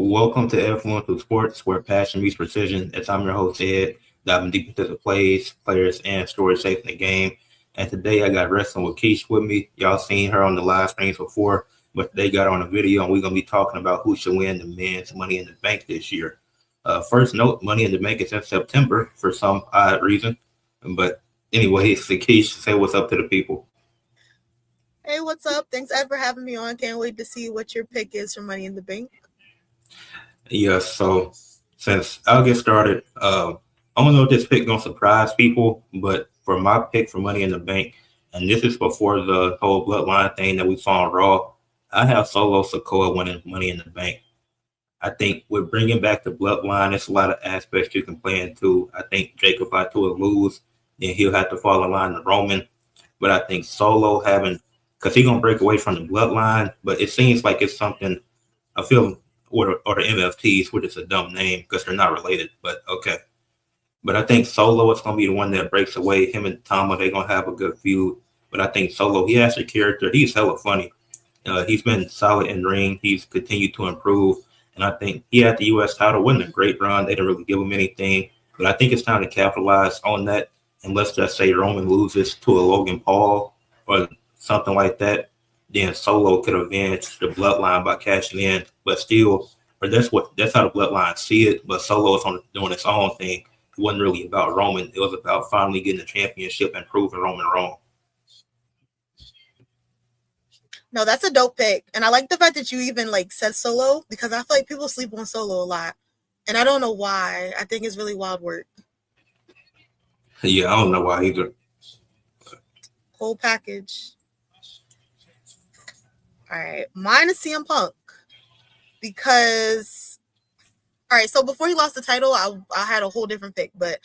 Welcome to Ed Fluential Sports, where passion meets precision. As I'm your host, Ed, diving deep into the plays, players, and stories shaping the game. And today I got wrestling with Keish with me. Y'all seen her on the live streams before, but they got on a video, and we're going to be talking about who should win the men's Money in the Bank this year. First note, Money in the Bank is in September for some odd reason. But anyway, Keish, say what's up to the people. Hey, what's up? Thanks, Ed, for having me on. Can't wait to see what your pick is for Money in the Bank. Yeah, so since I'll get started, I don't know if this pick gonna surprise people, but for my pick for Money in the Bank, and this is before the whole bloodline thing that we saw on Raw, I have Solo Sikoa winning Money in the Bank. I think with bringing back the bloodline, there's a lot of aspects you can play into. I think Jacob Fatu will lose, then he'll have to fall in line to Roman. But I think Solo because he's gonna break away from the bloodline, but it seems like it's something I feel. Or the MFTs, which is a dumb name because they're not related, but okay. But I think Solo is going to be the one that breaks away. Him and Tama, they're going to have a good feud. But I think Solo, he has a character. He's hella funny. He's been solid in the ring. He's continued to improve. And I think he had the U.S. title, wasn't a great run. They didn't really give him anything. But I think it's time to capitalize on that. And let's just say Roman loses to a Logan Paul or something like that. Then Solo could avenge the bloodline by cashing in, but still, or that's how the bloodline see it. But Solo is doing its own thing. It wasn't really about Roman. It was about finally getting the championship and proving Roman wrong. No, that's a dope pick, and I like the fact that you even said Solo because I feel like people sleep on Solo a lot, and I don't know why. I think it's really wild work. Yeah, I don't know why either. Whole package. All right, mine is CM Punk because, all right, so before he lost the title, I had a whole different pick, but,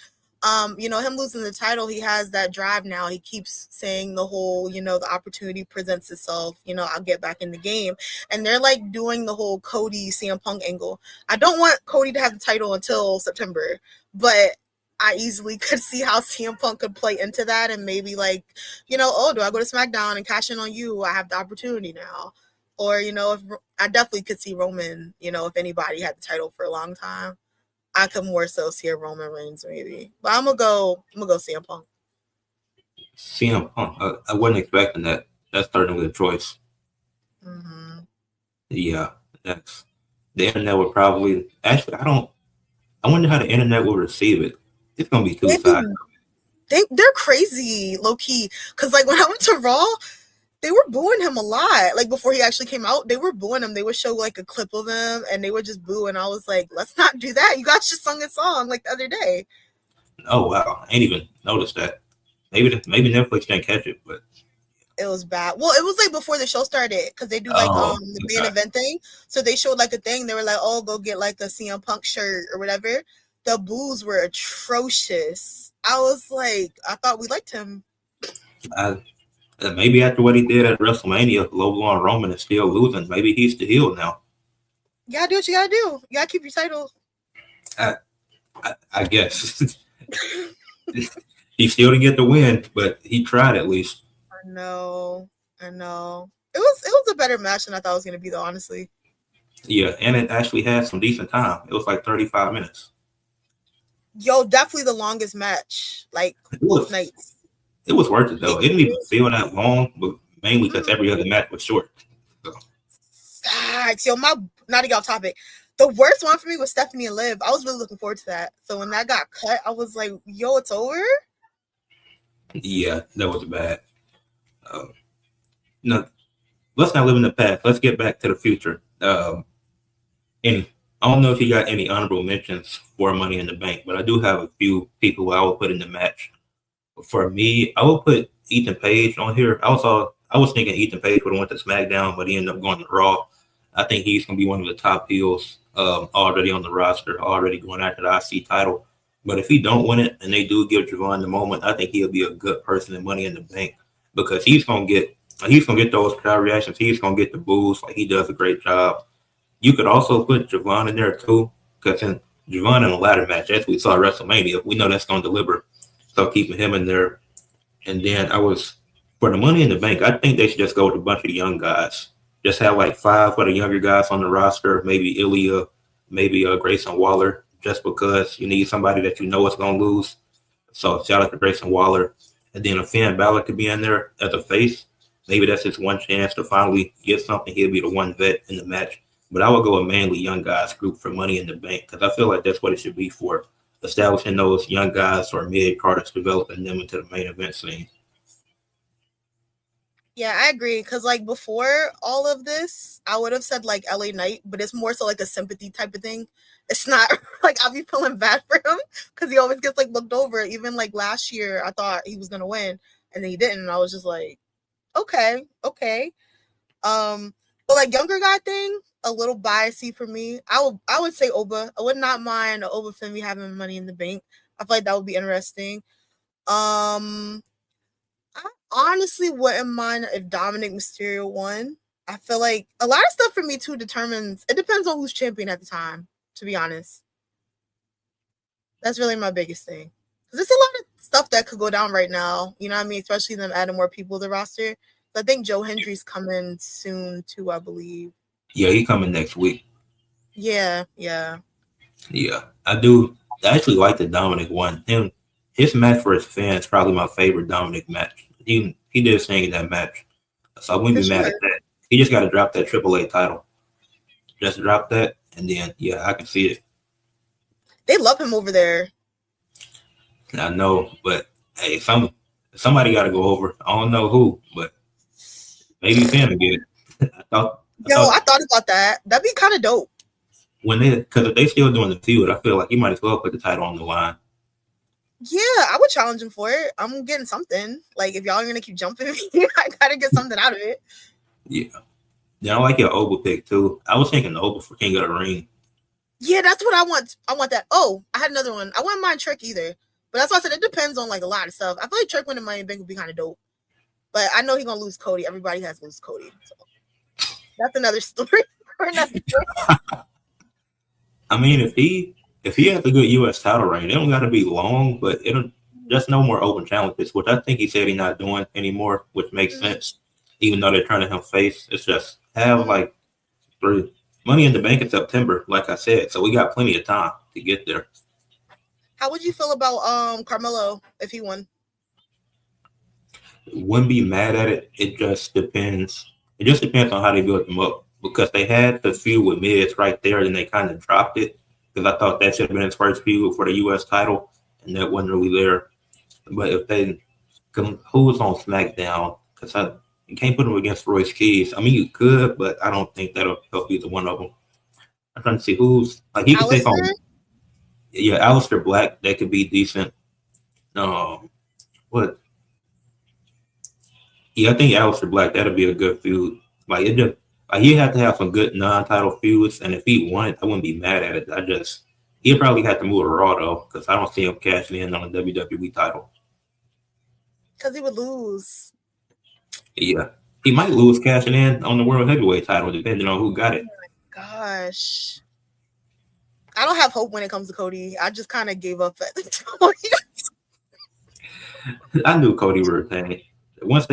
him losing the title, he has that drive now. He keeps saying the whole, the opportunity presents itself, I'll get back in the game. And they're doing the whole Cody CM Punk angle. I don't want Cody to have the title until September, but I easily could see how CM Punk could play into that and maybe do I go to SmackDown and cash in on you? I have the opportunity now. Or, if I definitely could see Roman, if anybody had the title for a long time, I could more so see a Roman Reigns maybe. But I'm gonna go CM Punk. CM Punk, I wasn't expecting that. That's certainly a choice. Mm-hmm. Yeah, the internet would probably I wonder how the internet will receive it. It's gonna be too side. They're crazy, low key. Cause when I went to Raw, they were booing him a lot. Before he actually came out, they were booing him. They would show a clip of him, and they would just boo. And I was like, let's not do that. You guys just sung a song the other day. Oh wow, I ain't even noticed that. Maybe Netflix can't catch it, but it was bad. Well, it was before the show started because they do the main event thing. So they showed a thing. They were like, "Oh, go get a CM Punk shirt or whatever." The boos were atrocious. I was like, I thought we liked him. Maybe after what he did at WrestleMania, low on Roman is still losing. Maybe he's the heel now. You gotta do what you gotta do. You gotta keep your title. I guess. He still didn't get the win, but he tried at least. I know. It was a better match than I thought it was gonna be, though, honestly. Yeah, and it actually had some decent time. It was 35 minutes. Yo, definitely the longest match. Both nights. It was worth it though. It didn't even feel that long, but mainly because every other match was short. So. Facts. Yo, not to get off topic. The worst one for me was Stephanie and Liv. I was really looking forward to that. So when that got cut, I was like, yo, it's over? Yeah, that was bad. No, let's not live in the past. Let's get back to the future. I don't know if you got any honorable mentions for Money in the Bank, but I do have a few people who I would put in the match. For me, I would put Ethan Page on here. I was thinking Ethan Page would have went to SmackDown, but he ended up going to Raw. I think he's going to be one of the top heels already on the roster, already going after the IC title. But if he don't win it and they do give Javon the moment, I think he'll be a good person in Money in the Bank because he's going to get those crowd reactions. He's going to get the boos. He does a great job. You could also put Javon in there too because Javon in a ladder match, as we saw at WrestleMania, we know that's going to deliver. So keeping him in there. And then for the Money in the Bank, I think they should just go with a bunch of young guys. Just have 5 of the younger guys on the roster, maybe Ilya, maybe Grayson Waller, just because you need somebody that you know is going to lose. So shout out to Grayson Waller. And then a Finn Balor could be in there as a face. Maybe that's his one chance to finally get something. He'll be the one vet in the match. But I would go a mainly young guys group for Money in the Bank because I feel like that's what it should be for, establishing those young guys or mid carders, developing them into the main event scene. Yeah, I agree. Because, like, before all of this, I would have said, like, LA Knight, but it's more so, like, a sympathy type of thing. It's not, like, I'll be feeling bad for him because he always gets, like, looked over. Even, like, last year, I thought he was going to win, and then he didn't. And I was just like, okay. But, like, younger guy thing, a little biasy for me. I would say Oba. I would not mind Oba Femi having Money in the Bank. I feel like that would be interesting. I honestly wouldn't mind if Dominic Mysterio won. I feel like a lot of stuff for me too depends on who's champion at the time, to be honest. That's really my biggest thing. Because there's a lot of stuff that could go down right now. You know what I mean? Especially them adding more people to the roster. So I think Joe Hendry's coming soon too, I believe. Yeah, he coming next week. Yeah. Yeah, I do. I actually like the Dominic one. His match for his fans probably my favorite Dominic match. He did his thing in that match, so I wouldn't be mad at that. He just got to drop that AAA title. Just drop that, and then yeah, I can see it. They love him over there. I know, but hey, somebody got to go over. I don't know who, but maybe Finn will get it. I thought about that. That'd be kind of dope. Because if they still doing the feud, I feel like he might as well put the title on the line. Yeah, I would challenge him for it. I'm getting something. Like, if y'all are gonna keep jumping me, I gotta get something out of it. Yeah. I like your Oba pick too. I was thinking Oba for King of the Ring. Yeah, that's what I want. I want that. Oh, I had another one. I wouldn't mind Trick either. But that's why I said it depends on like a lot of stuff. I feel like Trick winning Money in the Bank would be kind of dope. But I know he's gonna lose Cody. Everybody has to lose Cody. So that's another story for another day. I mean, if he has a good U.S. title reign, it don't got to be long, but it'll just no more open challenges, which I think he said he's not doing anymore, which makes sense. Even though they're turning him face, it's just have like 3 Money in the Bank in September, like I said, so we got plenty of time to get there. How would you feel about Carmelo if he won? Wouldn't be mad at it. It just depends. It just depends on how they build them up. Because they had the feud with Miz right there, and they kind of dropped it. Because I thought that should have been his first feud for the U.S. title, and that wasn't really there. But if they, who was on SmackDown? Because you can't put him against Royce Keys. I mean, you could, but I don't think that'll help either one of them. I'm trying to see who's like he could take on. Yeah, Aleister Black. That could be decent. What? Yeah, I think Aleister Black. That'll be a good feud. Like it just. He had to have some good non-title feuds, and if he won, I wouldn't be mad at it. He'll probably have to move to Raw though, because I don't see him cashing in on a WWE title. Because he would lose. Yeah, he might lose cashing in on the World Heavyweight title, depending on who got it. Oh my gosh, I don't have hope when it comes to Cody. I just kind of gave up at the point. I knew Cody would retain. Once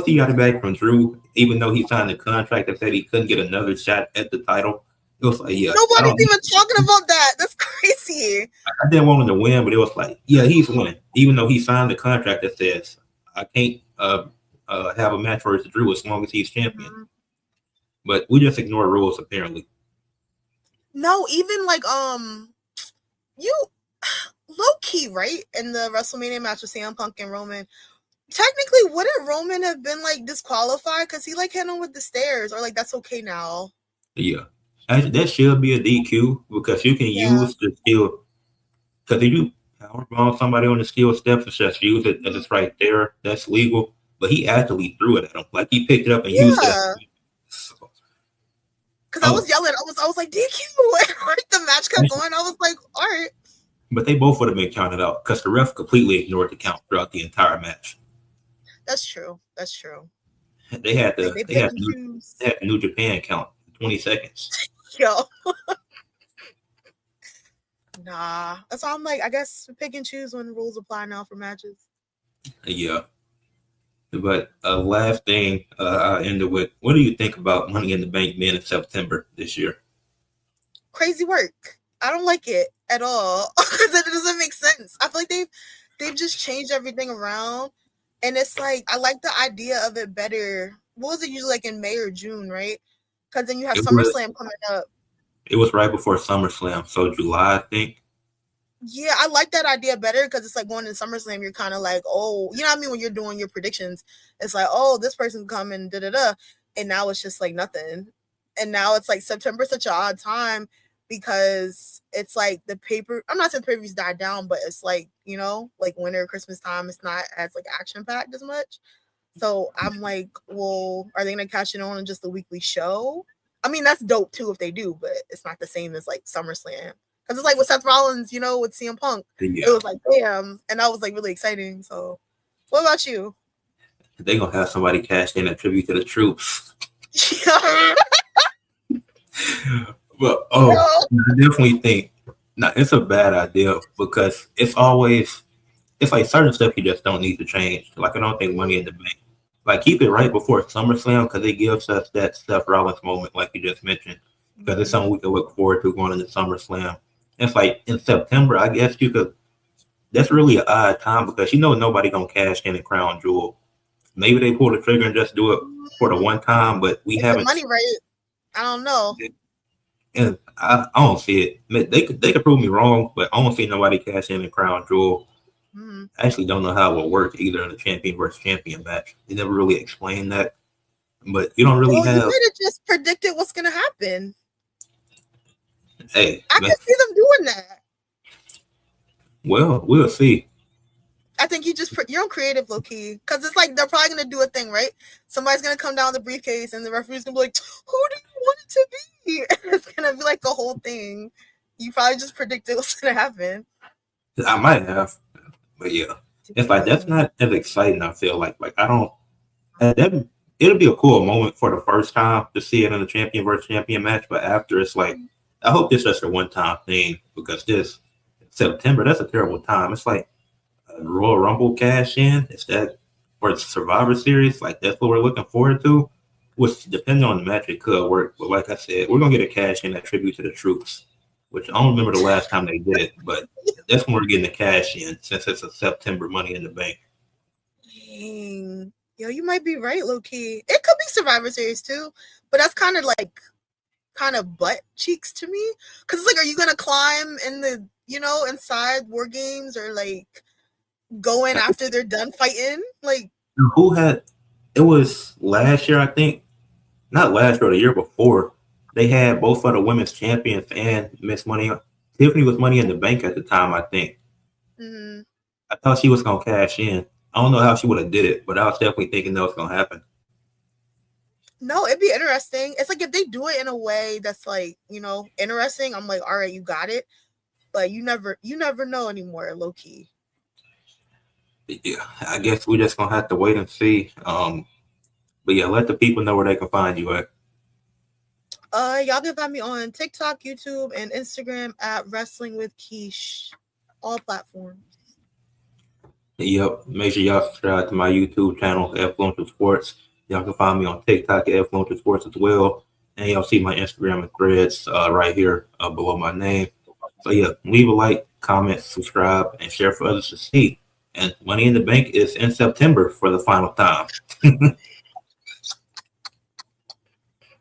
he got it back from Drew, even though he signed the contract that said he couldn't get another shot at the title, it was like, yeah. Nobody's even talking about that. That's crazy. I didn't want him to win, but it was like, yeah, he's winning. Even though he signed the contract that says I can't have a match versus Drew as long as he's champion. Mm-hmm. But we just ignore rules apparently. No, even like you low key, right? In the WrestleMania match with CM Punk and Roman. Technically, wouldn't Roman have been like disqualified because he like hit him with the stairs, or like that's okay now? Yeah, that should be a DQ because you can use the steel. Because if you powerbomb somebody on the steel steps and just use it as it's right there, that's legal. But he actually threw it at him, like he picked it up and used it. Because I was yelling, I was like DQ. The match kept going. I was like, all right. But they both would have been counted out because the ref completely ignored the count throughout the entire match. That's true. They had New Japan count 20 seconds. Yo. Nah. That's why I'm like, I guess pick and choose when rules apply now for matches. Yeah. But last thing I ended with, what do you think about Money in the Bank being in September this year? crazy work. I don't like it at all because it doesn't make sense. I feel like they've just changed everything around, and it's like I like the idea of it better. What was it usually like in May or June, right? Because then you have It was SummerSlam coming up. it was right before SummerSlam, so July, I think. Yeah, I like that idea better because it's like going to SummerSlam. You're kind of like, oh, you know what I mean? When you're doing your predictions, it's like, oh, this person come and da da da, and now it's just like nothing. And now it's like September such an odd time because it's like the paper. I'm not saying the pay-per-views died down, but it's like like winter, Christmas time. It's not as like action packed as much. So I'm like, well, are they gonna cash it on just the weekly show? I mean, that's dope too if they do, but it's not the same as like SummerSlam. Because it's like with Seth Rollins, with CM Punk. Yeah. It was like, damn. And that was like really exciting. So what about you? They're gonna have somebody cash in a tribute to the troops. But I definitely think it's a bad idea because it's like certain stuff you just don't need to change. Like I don't think Money in the Bank. Like keep it right before SummerSlam because it gives us that Seth Rollins moment, like you just mentioned, because it's something we can look forward to going into SummerSlam. It's like in September, I guess you could. That's really an odd time because nobody gonna cash in a crown jewel. Maybe they pull the trigger and just do it for the one time, but we haven't. Money right? I don't know. And I don't see it. They could prove me wrong, but I don't see nobody cash in a crown jewel. Mm-hmm. I actually don't know how it will work either in the champion versus champion match. They never really explained that, but you don't really have. You might have just predicted what's gonna happen. Hey, I can see them doing that. Well, we'll see. I think you're on creative, low key, because it's like they're probably gonna do a thing, right? Somebody's gonna come down the briefcase, and the referee's gonna be like, "Who do you want it to be?" And it's gonna be like the whole thing. You probably just predicted what's gonna happen. I might have, but yeah, it's like that's not as exciting. I feel like I don't. It'll be a cool moment for the first time to see it in a champion versus champion match, but after it's like, I hope this is just a one-time thing because this September, that's a terrible time. It's like a Royal Rumble cash in. It's that or it's Survivor Series. Like that's what we're looking forward to. Which depending on the match, it could work. But like I said, we're gonna get a cash in, a tribute to the troops. Which I don't remember the last time they did it, but that's when we're getting the cash in since it's a September Money in the Bank. Dang. Yo, you might be right, low key. It could be Survivor Series too, but that's kind of butt cheeks to me. Because it's like, are you gonna climb in the inside War Games or like go in after they're done fighting? Like who had? It was last year, I think. Not last year, the year before. They had both of the women's champions and Miss Money. Tiffany was Money in the Bank at the time, I think. Mm-hmm. I thought she was gonna cash in. I don't know how she would have did it, but I was definitely thinking that was gonna happen. No, it'd be interesting. It's like if they do it in a way that's like, interesting, I'm like, all right, you got it. But you never know anymore, low key. Yeah, I guess we're just gonna have to wait and see. But yeah, let the people know where they can find you at. Y'all can find me on TikTok, YouTube, and Instagram at Wrestling with Quiche. All platforms. Yep. Make sure y'all subscribe to my YouTube channel, Ed Fluential Sports. Y'all can find me on TikTok at Ed Fluential Sports as well. And y'all see my Instagram and threads right here below my name. So yeah, leave a like, comment, subscribe, and share for others to see. And Money in the Bank is in September for the final time.